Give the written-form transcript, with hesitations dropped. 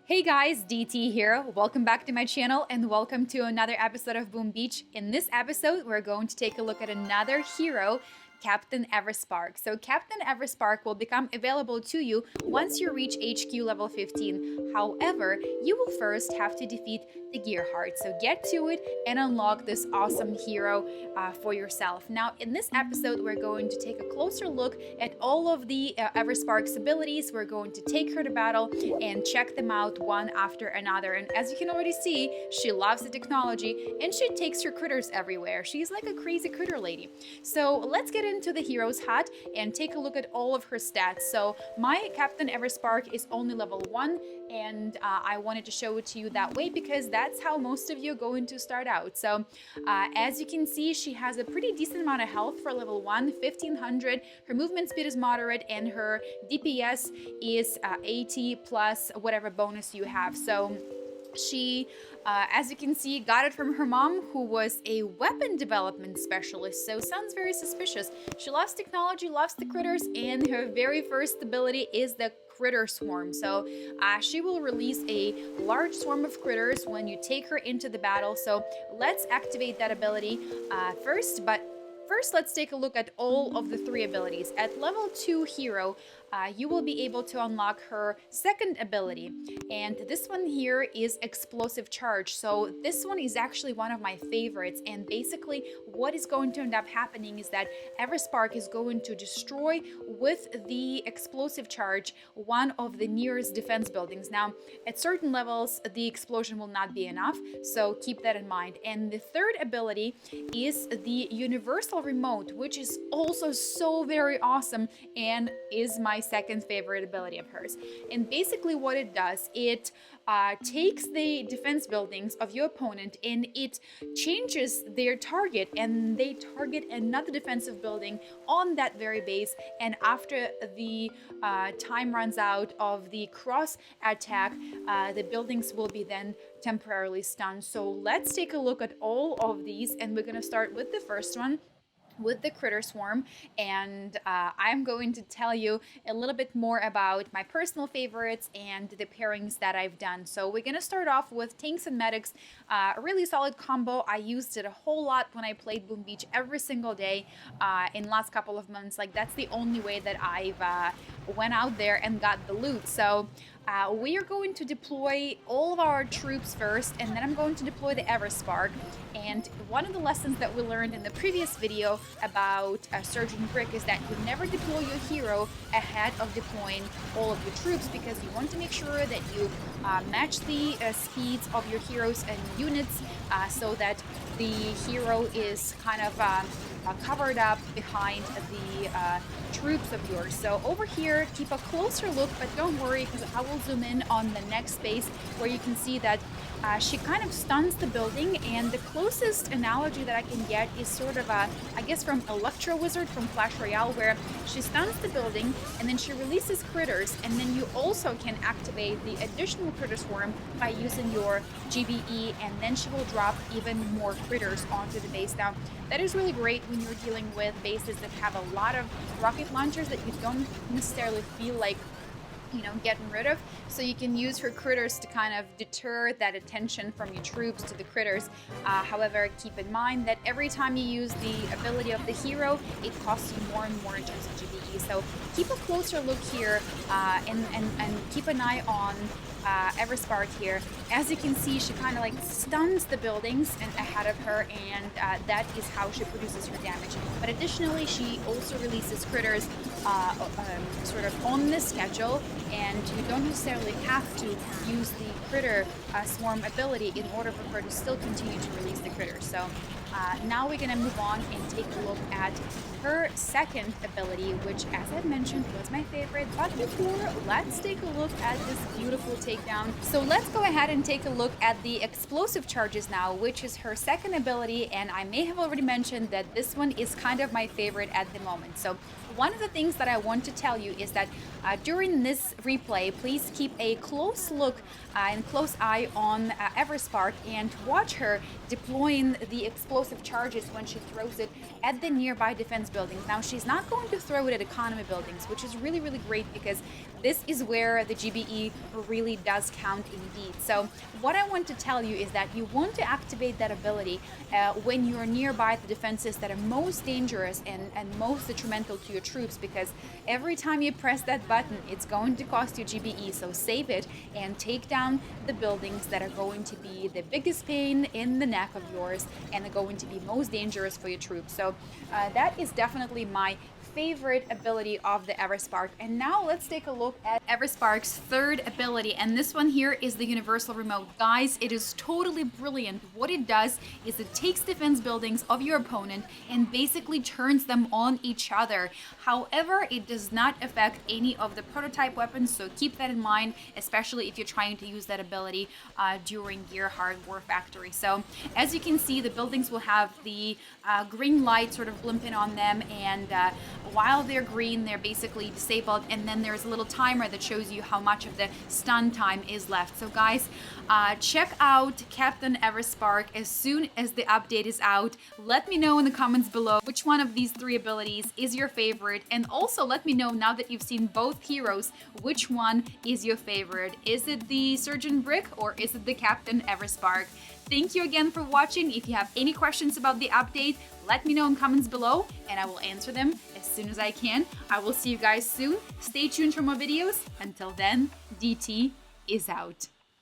Hey guys, DT here. Welcome back to my channel and welcome to another episode of Boom Beach. In this episode, we're going to take a look at another hero, Captain Everspark. So Captain Everspark will become available to you once you reach HQ level 15. However, you will first have to defeat the Gear Heart. So get to it and unlock this awesome hero for yourself. Now, in this episode, we're going to take a closer look at all of the Everspark's abilities. We're going to take her to battle and check them out one after another. And as you can already see, she loves the technology and she takes her critters everywhere. She's like a crazy critter lady. So let's get into the hero's hut and take a look at all of her stats. So my Captain Everspark is only level 1, and I wanted to show it to you that way because that's how most of you are going to start out. So as you can see, she has a pretty decent amount of health for level 1, 1500. Her movement speed is moderate and her DPS is 80 plus whatever bonus you have. So she, as you can see, got it from her mom, who was a weapon development specialist, so sounds very suspicious. She loves technology, loves the critters, and her very first ability is the critter swarm. So she will release a large swarm of critters when you take her into the battle. So let's activate that ability first, but first, let's take a look at all of the 3 abilities. At level 2 hero, you will be able to unlock her second ability. And this one here is Explosive Charge. So this one is actually one of my favorites. And basically what is going to end up happening is that Everspark is going to destroy with the Explosive Charge one of the nearest defense buildings. Now, at certain levels, the explosion will not be enough. So keep that in mind. And the third ability is the Universal Remote, which is also so very awesome and is my second favorite ability of hers. And basically what it does, it takes the defense buildings of your opponent and it changes their target, and they target another defensive building on that very base. And after the time runs out of the cross attack, the buildings will be then temporarily stunned. So let's take a look at all of these, and we're going to start with the first one, with the critter swarm. And I'm going to tell you a little bit more about my personal favorites and the pairings that I've done. So we're gonna start off with tanks and medics, a really solid combo. I used it a whole lot when I played Boom Beach every single day in the last couple of months. Like, that's the only way that I've went out there and got the loot. So we are going to deploy all of our troops first, and then I'm going to deploy the Everspark. And one of the lessons that we learned in the previous video about Sergeant Brick is that you never deploy your hero ahead of deploying all of your troops, because you want to make sure that you match the speeds of your heroes and units so that the hero is kind of covered up behind the troops of yours. So over here, keep a closer look, but don't worry, because I will zoom in on the next space where you can see that she kind of stuns the building. And the closest analogy that I can get is sort of I guess from Electro Wizard from Clash Royale, where she stuns the building and then she releases critters, and then you also can activate the additional critter swarm by using your GBE, and then she will drop even more critters onto the base. Now, that is really great when you're dealing with bases that have a lot of rocket launchers that you don't necessarily feel like, you know, getting rid of. So you can use her critters to kind of deter that attention from your troops to the critters. However, keep in mind that every time you use the ability of the hero, it costs you more and more in terms of GBE. So keep a closer look here and keep an eye on Everspark here. As you can see, she kind of like stuns the buildings and ahead of her, and that is how she produces her damage. But additionally, she also releases critters sort of on the schedule, and you don't necessarily have to use the critter swarm ability in order for her to still continue to release the critters. So now we're gonna move on and take a look at her second ability, which, as I mentioned, was my favorite. But before, let's take a look at this beautiful takedown. So let's go ahead and take a look at the explosive charges now, which is her second ability, and I may have already mentioned that this one is kind of my favorite at the moment. So one of the things that I want to tell you is that during this replay, please keep a close look and close eye on Everspark and watch her deploying the explosive explosive charges when she throws it at the nearby defense buildings. Now, she's not going to throw it at economy buildings, which is really, really great because this is where the GBE really does count indeed. So what I want to tell you is that you want to activate that ability when you're nearby the defenses that are most dangerous and most detrimental to your troops, because every time you press that button, it's going to cost you GBE. So save it and take down the buildings that are going to be the biggest pain in the neck of yours and are going to be most dangerous for your troops. So that is definitely my favorite ability of the Everspark. And now let's take a look at Everspark's third ability, and this one here is the universal remote. Guys, it is totally brilliant. What it does is it takes defense buildings of your opponent and basically turns them on each other. However, it does not affect any of the prototype weapons, so keep that in mind, especially if you're trying to use that ability during Gearhart War Factory. So as you can see, the buildings will have the green light sort of blimping on them, and while they're green, they're basically disabled, and then there's a little timer that shows you how much of the stun time is left. So guys, check out Captain Everspark as soon as the update is out. Let me know in the comments below which one of these three abilities is your favorite, and also let me know, now that you've seen both heroes, which one is your favorite. Is it the Surgeon Brick or is it the Captain Everspark? Thank you again for watching. If you have any questions about the update, let me know in comments below and I will answer them as soon as I can. I will see you guys soon. Stay tuned for more videos. Until then, DT is out.